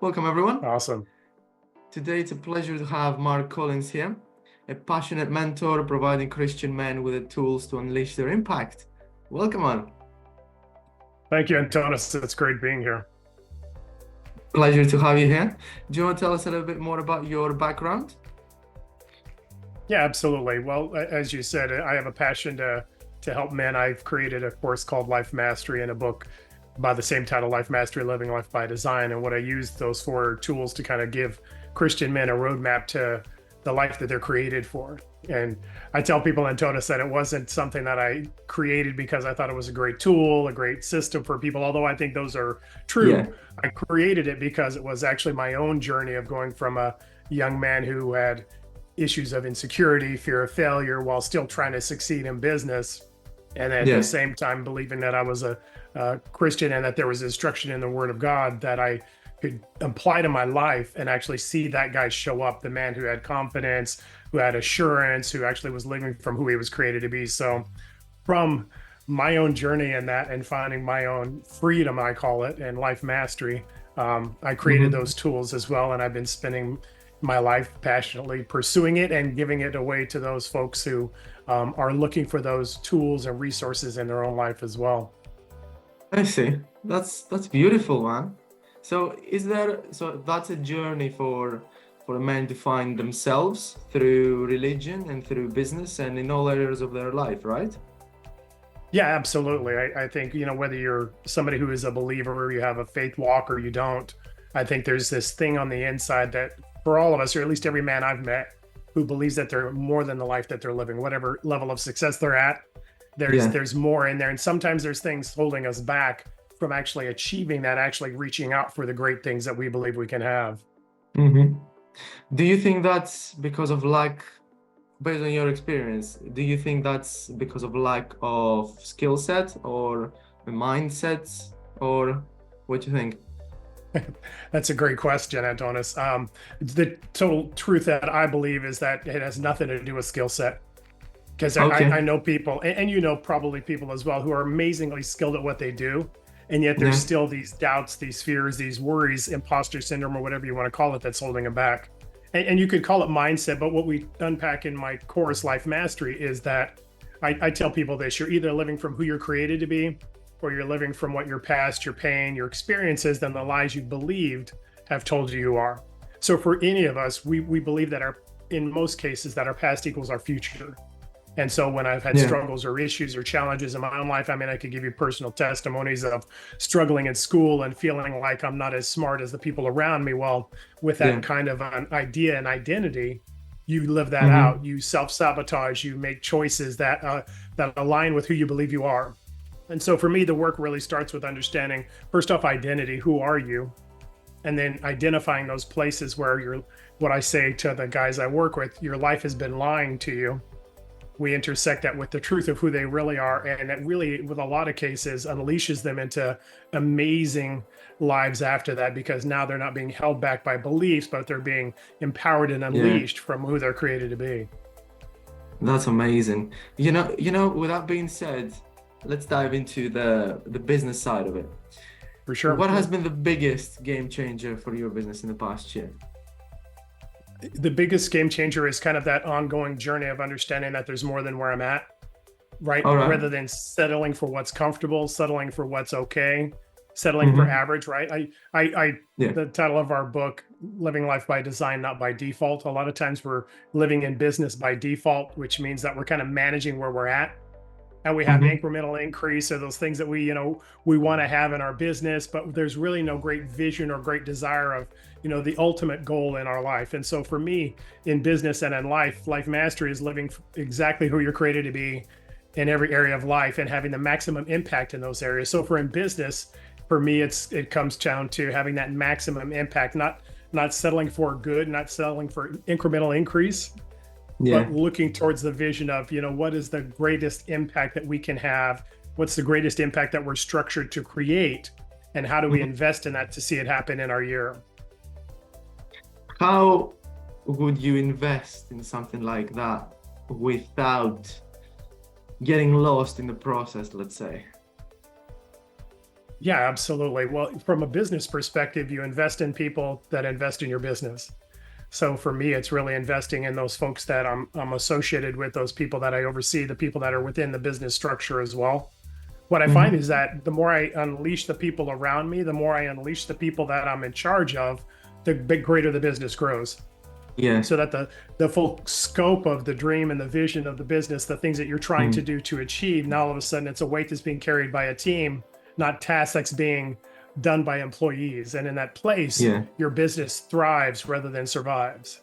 Welcome, everyone. Awesome. Today, it's a pleasure to have Mark Collins here, a passionate mentor providing Christian men with the tools to unleash their impact. Welcome, Mark. Thank you, Antonis. It's great being here. Pleasure to have you here. Do you want to tell us a little bit more about your background? Yeah, absolutely. Well, as you said, I have a passion to help men. I've created a course called Life Mastery and a book by the same title, Life Mastery, Living Life by Design. And what I use those four tools to kind of give Christian men a roadmap to the life that they're created for. And I tell people, Antonis, that it wasn't something that I created because I thought it was a great tool, a great system for people, although I think those are true. Yeah. I created it because it was actually my own journey of going from a young man who had issues of insecurity, fear of failure, while still trying to succeed in business. And at the same time, believing that I was a Christian and that there was instruction in the Word of God that I could apply to my life and actually see that guy show up, the man who had confidence, who had assurance, who actually was living from who he was created to be. So from my own journey in that and finding my own freedom, I call it, and life mastery, I created those tools as well. And I've been spending my life passionately pursuing it and giving it away to those folks who are looking for those tools and resources in their own life as well. I see. That's beautiful, man. So that's a journey for men to find themselves through religion and through business and in all areas of their life, right? Yeah, absolutely. I think, whether you're somebody who is a believer or you have a faith walk or you don't, I think there's this thing on the inside that for all of us, or at least every man I've met who believes that they're more than the life that they're living, whatever level of success they're at, there's more in there. And sometimes there's things holding us back from actually achieving that, actually reaching out for the great things that we believe we can have. Do you think that's because of lack, based on your experience, do you think that's because of lack of skill set or mindsets, or what do you think? That's a great question, Antonis. The total truth that I believe is that it has nothing to do with skill set. Because I know people, and probably people as well, who are amazingly skilled at what they do. And yet there's still these doubts, these fears, these worries, imposter syndrome, or whatever you want to call it, that's holding them back. And you could call it mindset, but what we unpack in my course, Life Mastery, is that I tell people this: you're either living from who you're created to be, or you're living from what your past, your pain, your experiences, and the lies you believed have told you are. So for any of us, we believe that in most cases, that our past equals our future. And so when I've had struggles or issues or challenges in my own life, I could give you personal testimonies of struggling in school and feeling like I'm not as smart as the people around me. Well, with that kind of an idea and identity, you live that out, you self-sabotage, you make choices that align with who you believe you are. And so for me, the work really starts with understanding, first off, identity, who are you? And then identifying those places where what I say to the guys I work with, your life has been lying to you. We intersect that with the truth of who they really are. And that really, with a lot of cases, unleashes them into amazing lives after that, because now they're not being held back by beliefs, but they're being empowered and unleashed from who they're created to be. That's amazing. With that being said, let's dive into the business side of it. For sure. What has been the biggest game changer for your business in the past year? The biggest game changer is kind of that ongoing journey of understanding that there's more than where I'm at, right? Rather than settling for what's comfortable, settling for what's okay, settling for average, right? The title of our book, Living Life by Design, Not by Default. A lot of times we're living in business by default, which means that we're kind of managing where we're at. And we have incremental increase, or those things that we want to have in our business, but there's really no great vision or great desire of, the ultimate goal in our life. And so for me, in business and in life mastery is living exactly who you're created to be in every area of life and having the maximum impact in those areas. So in business, for me, it comes down to having that maximum impact, not settling for good, not settling for incremental increase, but looking towards the vision of, what is the greatest impact that we can have? What's the greatest impact that we're structured to create? And how do we invest in that to see it happen in our year? How would you invest in something like that without getting lost in the process, let's say? Yeah, absolutely. Well, from a business perspective, you invest in people that invest in your business. So for me, it's really investing in those folks that I'm associated with, those people that I oversee, the people that are within the business structure as well. What I find is Hmm. that the more I unleash the people around me, the more I unleash the people that I'm in charge of, the big greater the business grows. Yeah. So that the full scope of the dream and the vision of the business, the things that you're trying to Mm. do to achieve, now all of a sudden it's a weight that's being carried by a team, not tasks that's being done by employees. And in that place, Yeah. your business thrives rather than survives.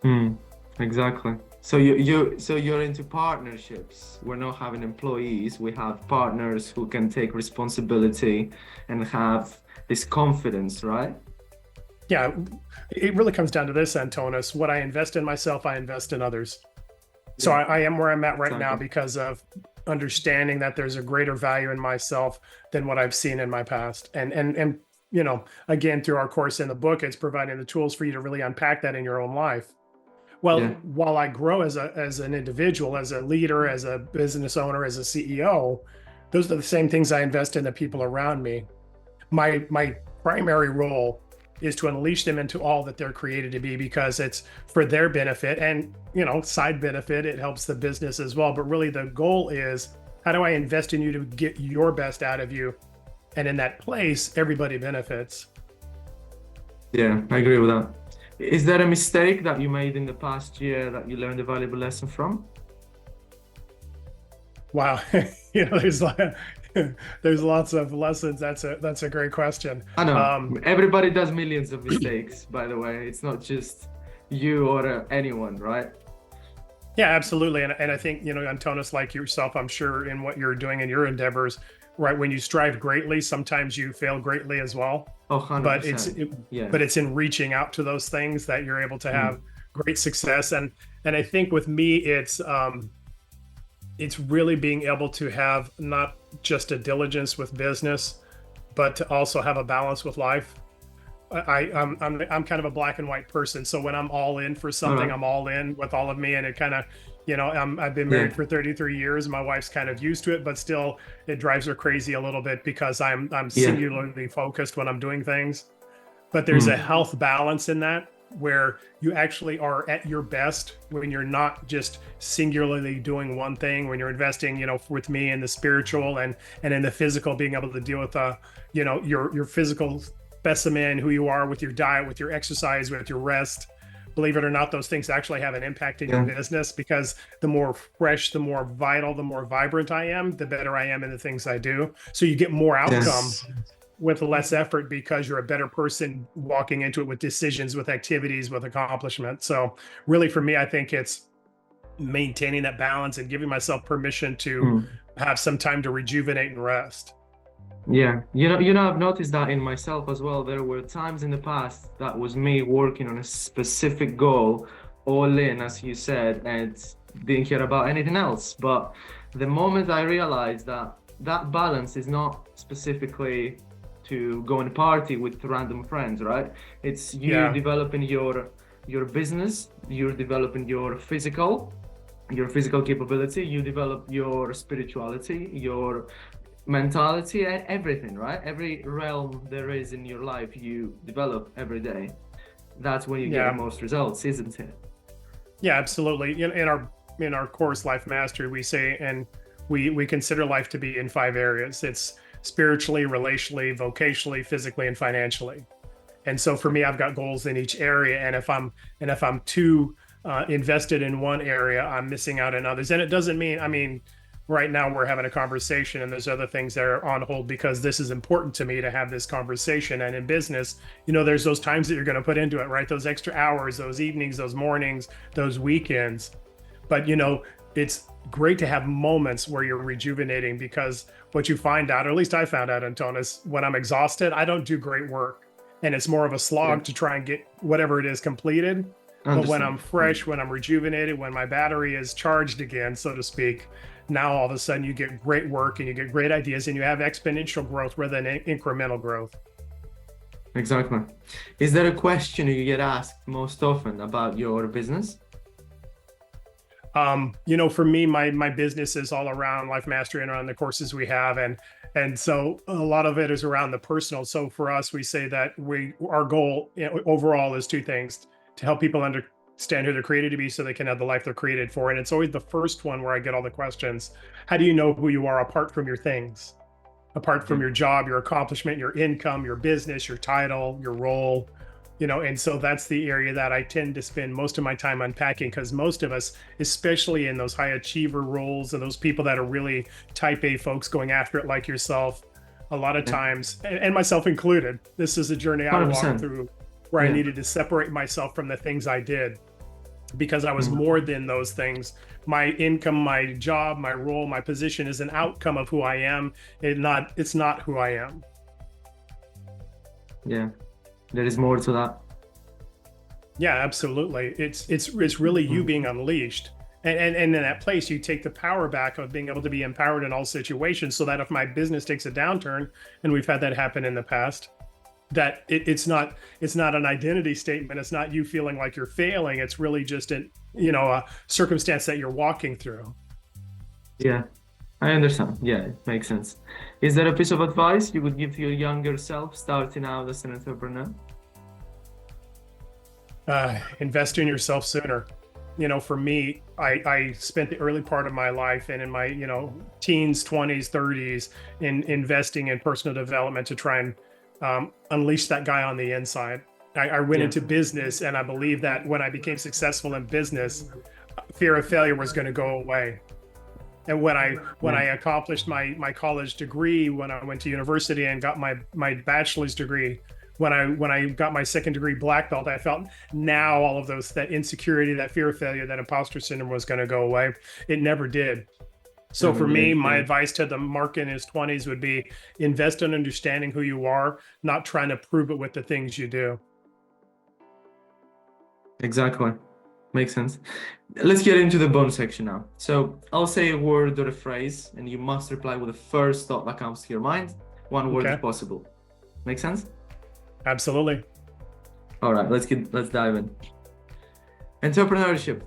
Mm. Exactly. So you're into partnerships. We're not having employees. We have partners who can take responsibility and have this confidence, right? Yeah, it really comes down to this, Antonis. What I invest in myself, I invest in others. So Yeah. I am where I'm at right now Exactly. because of understanding that there's a greater value in myself than what I've seen in my past. And again, through our course in the book, it's providing the tools for you to really unpack that in your own life. Well, Yeah. while I grow as an individual, as a leader, as a business owner, as a CEO, those are the same things I invest in the people around me. My primary role is to unleash them into all that they're created to be because it's for their benefit and side benefit. It helps the business as well, but really the goal is, how do I invest in you to get your best out of you? And in that place everybody benefits. Yeah, I agree with that. Is there a mistake that you made in the past year that you learned a valuable lesson from? Wow. There's there's lots of lessons. That's a great question. I know um everybody does millions of mistakes, by the way. It's not just you or anyone, right? Yeah, absolutely. And I think, Antonis, like yourself, I'm sure in what you're doing in your endeavors, right? When you strive greatly, sometimes you fail greatly as well. Oh, But 100%. Yeah. but it's in reaching out to those things that you're able to have Mm. great success. And I think with me, it's really being able to have not just a diligence with business, but to also have a balance with life. I'm kind of a black and white person. So when I'm all in for All something, right. I'm all in with all of me, and it kind of, I've been Yeah. married for 33 years. My wife's kind of used to it, but still, it drives her crazy a little bit because I'm Yeah. singularly focused when I'm doing things. But there's a Mm. health balance in that where you actually are at your best when you're not just singularly doing one thing, when you're investing, with me in the spiritual and in the physical, being able to deal with your physical specimen, who you are, with your diet, with your exercise, with your rest. Believe it or not, those things actually have an impact in your Yeah. business, because the more fresh, the more vital, the more vibrant I am, the better I am in the things I do. So you get more outcome Yes. with less effort because you're a better person walking into it with decisions, with activities, with accomplishment. So really for me, I think it's maintaining that balance and giving myself permission to Mm. have some time to rejuvenate and rest. Yeah. I've noticed that in myself as well. There were times in the past that was me working on a specific goal, all in, as you said, and didn't care about anything else. But the moment I realized that that balance is not specifically to go and party with random friends, right? It's you Yeah. developing your business, you're developing your physical capability, you develop your spirituality, your mentality, and everything, right? Every realm there is in your life, you develop every day. That's when you get the Yeah. most results, isn't it? Yeah, absolutely. In our course, Life Mastery, we say, and we consider life to be in 5 areas. It's spiritually, relationally, vocationally, physically, and financially. And so for me, I've got goals in each area. And if I'm too invested in one area, I'm missing out on others. And it doesn't mean, right now we're having a conversation and there's other things that are on hold because this is important to me to have this conversation. And in business, there's those times that you're going to put into it, right? Those extra hours, those evenings, those mornings, those weekends. But it's great to have moments where you're rejuvenating, because what you find out, or at least I found out, Antonis, when I'm exhausted, I don't do great work. And it's more of a Yeah, slog to try and get whatever it is completed. I But when I'm understand. Mm. fresh, when I'm rejuvenated, when my battery is charged again, so to speak, now all of a sudden you get great work and you get great ideas and you have exponential growth rather than incremental growth. Exactly. Is there a question you get asked most often about your business? For me, my business is all around life mastery and around the courses we have, and so a lot of it is around the personal. So for us, we say that our goal, overall is two things: to help people understand who they're created to be, so they can have the life they're created for. And it's always the first one where I get all the questions. How do you know who you are apart from your things, apart from your job, your accomplishment, your income, your business, your title, your role? And so that's the area that I tend to spend most of my time unpacking, because most of us, especially in those high achiever roles and those people that are really type A folks going after it like yourself, a lot of times, and myself included, this is a journey I 100%. walked through where I needed to separate myself from the things I did, because I was more than those things. My income, my job, my role, my position is an outcome of who I am. It's not who I am. Yeah. There is more to that. Yeah, absolutely. It's really you being unleashed. And in that place, you take the power back of being able to be empowered in all situations, so that if my business takes a downturn, and we've had that happen in the past, that it's not an identity statement. It's not you feeling like you're failing. It's really just a circumstance that you're walking through. Yeah, I understand. Yeah, it makes sense. Is there a piece of advice you would give to your younger self starting out as an entrepreneur? Invest in yourself sooner. For me, I spent the early part of my life and in my, teens, 20s, 30s in investing in personal development to try and unleash that guy on the inside. I went into business, and I believe that when I became successful in business, fear of failure was going to go away. And when I accomplished my college degree, when I went to university and got my bachelor's degree, when I got my second degree black belt, I felt now all of that insecurity, that fear of failure, that imposter syndrome was going to go away. It never did. So for me, my advice to the Mark in his 20s would be invest in understanding who you are, not trying to prove it with the things you do. Exactly. Makes sense. Let's get into the bonus section now. So I'll say a word or a phrase, and you must reply with the first thought that comes to your mind. One word if possible. Make sense? Absolutely. All right, let's dive in. Entrepreneurship.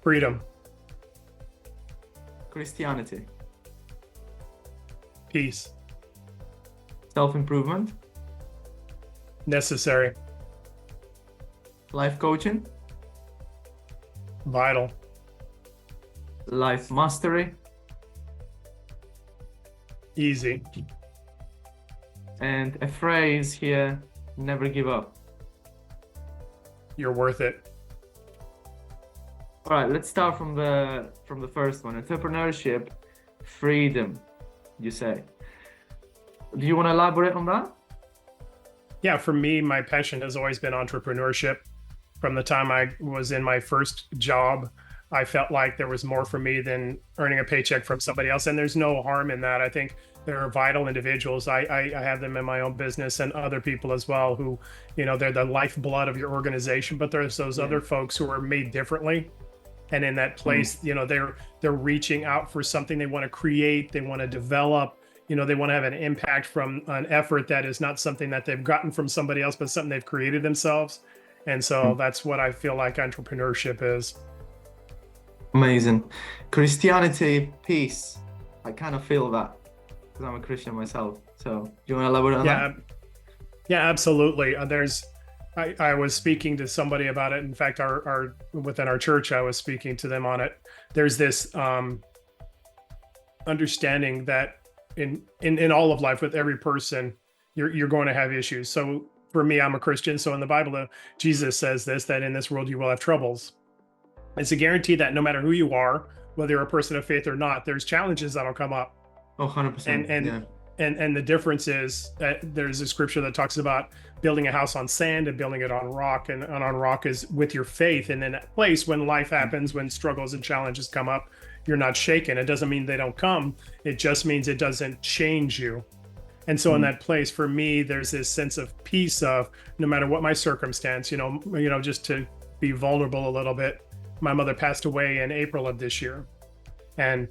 Freedom. Christianity. Peace. Self-improvement. Necessary. Life coaching. Vital. Life mastery. Easy. And a phrase here, never give up. You're worth it. All right, let's start from the first one. Entrepreneurship, freedom, you say. Do you want to elaborate on that? Yeah, for me, my passion has always been entrepreneurship. From the time I was in my first job, I felt like there was more for me than earning a paycheck from somebody else. And there's no harm in that. I think there are vital individuals. I have them in my own business, and other people as well who, they're the lifeblood of your organization. But there's those other folks who are made differently. And in that place, they're reaching out for something they want to create, they want to develop, they want to have an impact from an effort that is not something that they've gotten from somebody else, but something they've created themselves. And so that's what I feel like entrepreneurship is. Amazing. Christianity, peace. I kind of feel that because I'm a Christian myself. So do you want to elaborate on that? Yeah, absolutely. I was speaking to somebody about it. In fact, our within our church, I was speaking to them on it. There's this understanding that in all of life, with every person, you're going to have issues. So for me, I'm a Christian. So in the Bible, Jesus says that in this world you will have troubles. It's a guarantee that no matter who you are, whether you're a person of faith or not, there's challenges that'll come up. Oh, 100%. And the difference is that there's a scripture that talks about building a house on sand and building it on rock, and on rock is with your faith. And in that place, when life happens, when struggles and challenges come up, you're not shaken. It doesn't mean they don't come. It just means it doesn't change you. And so in that place, for me, there's this sense of peace of no matter what my circumstance, just to be vulnerable a little bit. My mother passed away in April of this year. And,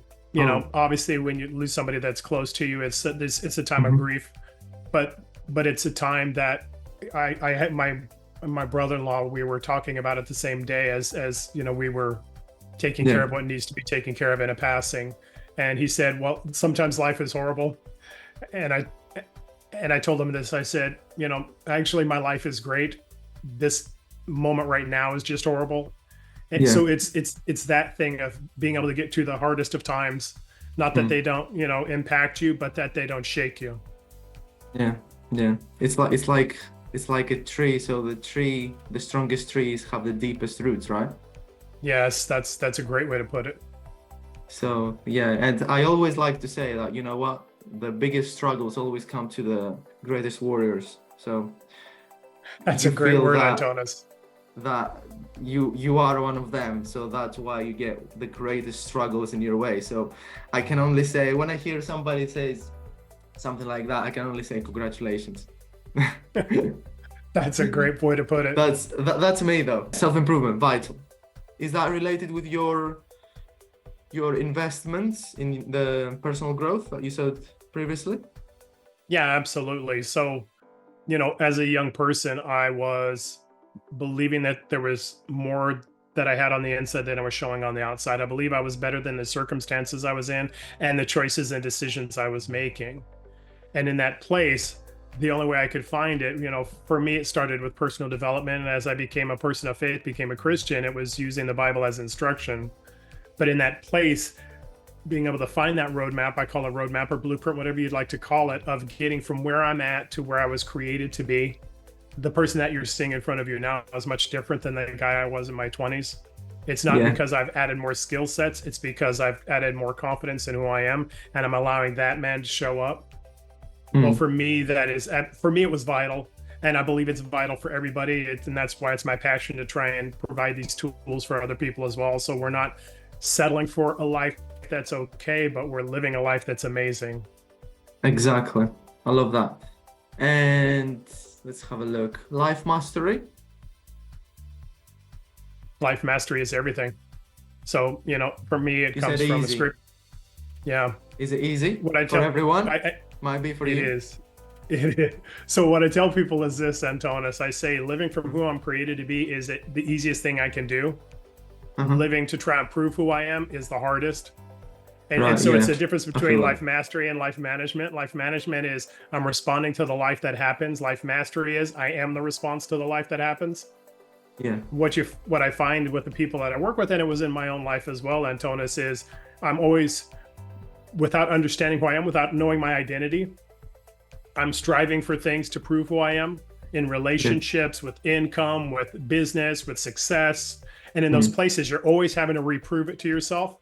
obviously when you lose somebody that's close to you, it's a time of grief, but it's a time that I had my brother-in-law, we were talking about it the same day as we were taking care of what needs to be taken care of in a passing. And he said, well, sometimes life is horrible. And I told him this. I said, actually my life is great. This moment right now is just horrible. And so it's that thing of being able to get to the hardest of times, not that they don't, impact you, but that they don't shake you. Yeah. It's like a tree. So the strongest trees have the deepest roots, right? Yes, that's a great way to put it. So yeah, and I always like to say that, you know what, the biggest struggles always come to the greatest warriors. So that's a great word, Antonis. That you are one of them, so that's why you get the greatest struggles in your way. So I can only say, when I hear somebody says something like that, I can only say congratulations. That's a great way to put it. That's me though. Self-improvement, vital. Is that related with your investments in the personal growth that you said previously? Yeah, absolutely. So, as a young person, I was believing that there was more that I had on the inside than I was showing on the outside. I believe I was better than the circumstances I was in and the choices and decisions I was making. And in that place, the only way I could find it, for me, it started with personal development. And as I became a person of faith, became a Christian, it was using the Bible as instruction. But in that place, being able to find that roadmap, I call it roadmap or blueprint, whatever you'd like to call it, of getting from where I'm at to where I was created to be. The person that you're seeing in front of you now is much different than the guy I was in my 20s. It's not because I've added more skill sets. It's because I've added more confidence in who I am, and I'm allowing that man to show up. Well, for me, it was vital. And I believe it's vital for everybody. And that's why it's my passion to try and provide these tools for other people as well. So we're not settling for a life that's okay, but we're living a life that's amazing. Exactly. I love that. And let's have a look. Life mastery. Life mastery is everything. So, for me, it comes from a script. Yeah. Is it easy for everyone? Might be for you. It is. So what I tell people is this, Antonis. I say living from who I'm created to be is the easiest thing I can do. Living to try and prove who I am is the hardest. And so it's the difference between life mastery and life management. Life management is I'm responding to the life that happens. Life mastery is I am the response to the life that happens. Yeah. What I find with the people that I work with, and it was in my own life as well, Antonis, is I'm always, without understanding who I am, without knowing my identity, I'm striving for things to prove who I am in relationships, with income, with business, with success. And in those places, you're always having to reprove it to yourself.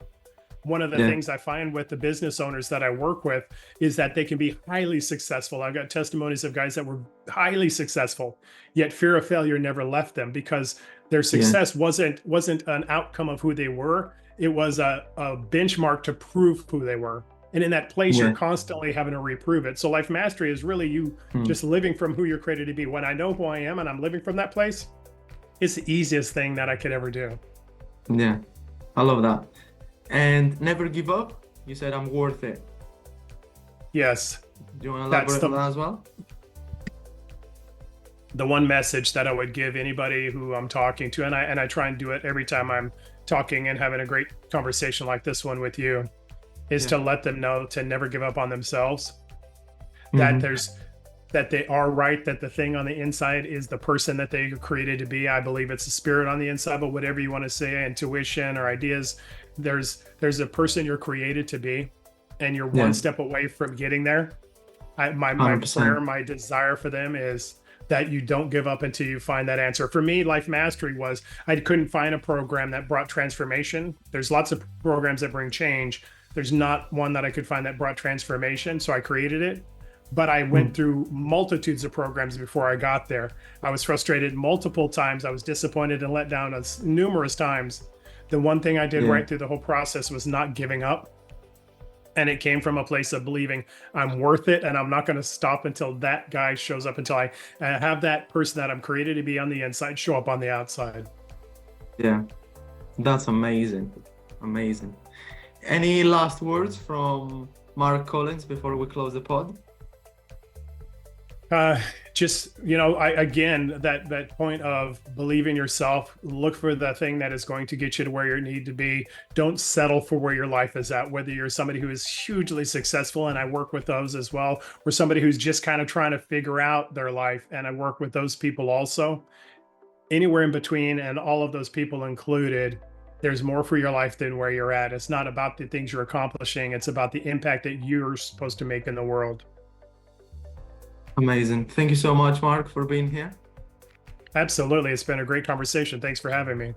One of the things I find with the business owners that I work with is that they can be highly successful. I've got testimonies of guys that were highly successful, yet fear of failure never left them because their success wasn't an outcome of who they were. It was a benchmark to prove who they were. And in that place, you're constantly having to reprove it. So life mastery is really you just living from who you're created to be. When I know who I am and I'm living from that place, it's the easiest thing that I could ever do. Yeah, I love that. And never give up. You said I'm worth it. Yes. Do you want to elaborate on that as well? The one message that I would give anybody who I'm talking to, and I try and do it every time I'm talking and having a great conversation like this one with you, is to let them know to never give up on themselves. That they are right, that the thing on the inside is the person that they are created to be. I believe it's a spirit on the inside, but whatever you want to say, intuition or ideas, there's a person you're created to be, and you're one step away from getting there. My prayer, my desire for them is that you don't give up until you find that answer. For me, life mastery was I couldn't find a program that brought transformation. There's lots of programs that bring change. There's not one that I could find that brought transformation, so I created it. But I went through multitudes of programs before I got there. I was frustrated multiple times. I was disappointed and let down numerous times. The one thing I did right through the whole process was not giving up. And it came from a place of believing I'm worth it, and I'm not going to stop until that guy shows up, until I have that person that I'm created to be on the inside show up on the outside. Yeah, that's amazing. Amazing. Any last words from Mark Collins before we close the pod? just, again, that point of believe in yourself, look for the thing that is going to get you to where you need to be. Don't settle for where your life is at, whether you're somebody who is hugely successful, and I work with those as well, or somebody who's just kind of trying to figure out their life, and I work with those people also. Anywhere in between, and all of those people included, there's more for your life than where you're at. It's not about the things you're accomplishing, it's about the impact that you're supposed to make in the world. Amazing. Thank you so much, Mark, for being here. Absolutely. It's been a great conversation. Thanks for having me.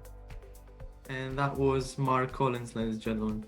And that was Mark Collins, ladies and gentlemen.